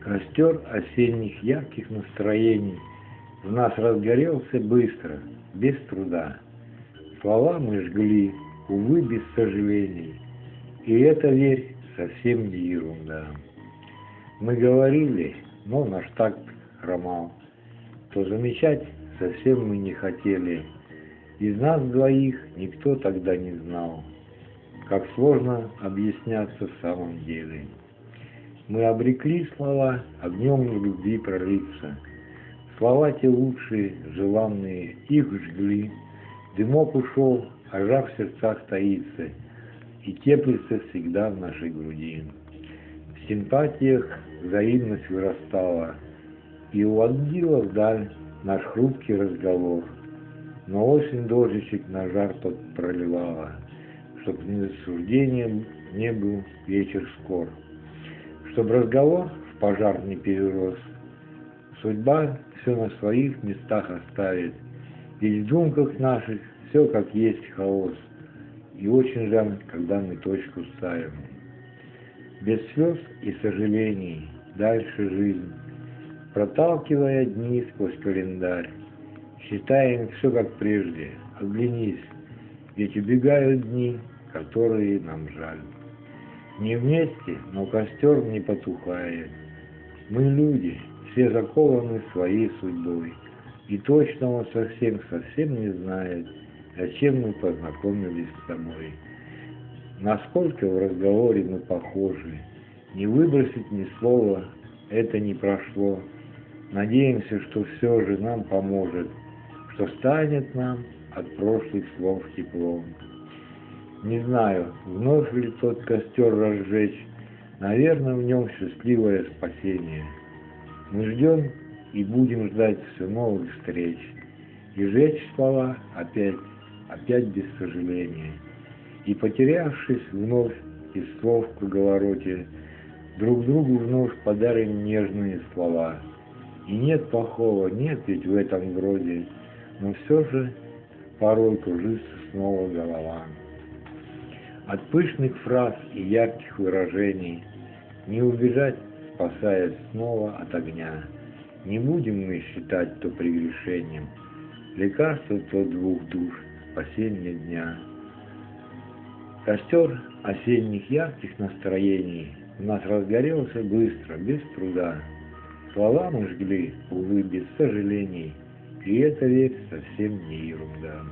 Костер осенних ярких настроений в нас разгорелся быстро, без труда. Слова мы жгли, увы, без сожалений, и это, верь, совсем не ерунда. Мы говорили, но наш такт хромал, то замечать совсем мы не хотели. Из нас двоих никто тогда не знал, как сложно объясняться в самом деле. Мы обрекли слова огнем любви пролиться. Слова те лучшие, желанные, их жгли. Дымок ушел, а жар в сердцах таится и теплится всегда в нашей груди. В симпатиях взаимность вырастала и уводила вдаль наш хрупкий разговор. Но осень дождичек на жар тот проливала, чтоб несуждением не был вечер скор. Чтоб разговор в пожар не перерос, судьба все на своих местах оставит, ведь в думках наших все как есть хаос, и очень жаль, когда мы точку ставим. Без слез и сожалений дальше жизнь, проталкивая дни сквозь календарь, считаем все как прежде, оглянись, ведь убегают дни, которые нам жаль. Не вместе, но костер не потухает. Мы люди, все закованы своей судьбой, и точно он совсем не знает, зачем мы познакомились с тобой. Насколько в разговоре мы похожи, не выбросить ни слова, это не прошло. Надеемся, что все же нам поможет, что станет нам от прошлых слов тепло. Не знаю, вновь ли тот костер разжечь, наверное, в нем счастливое спасение. Мы ждем и будем ждать все новых встреч, и жечь слова опять без сожаления. И потерявшись вновь из слов в круговороте, друг другу вновь подарим нежные слова. И нет плохого, нет ведь в этом вроде, но все же порой кружится снова голова. От пышных фраз и ярких выражений не убежать, спасаясь снова от огня. Не будем мы считать то прегрешением, лекарство то двух душ, спасение дня. Костер осенних ярких настроений у нас разгорелся быстро, без труда. Слова мы жгли, увы, без сожалений, и это ведь совсем не ерунда.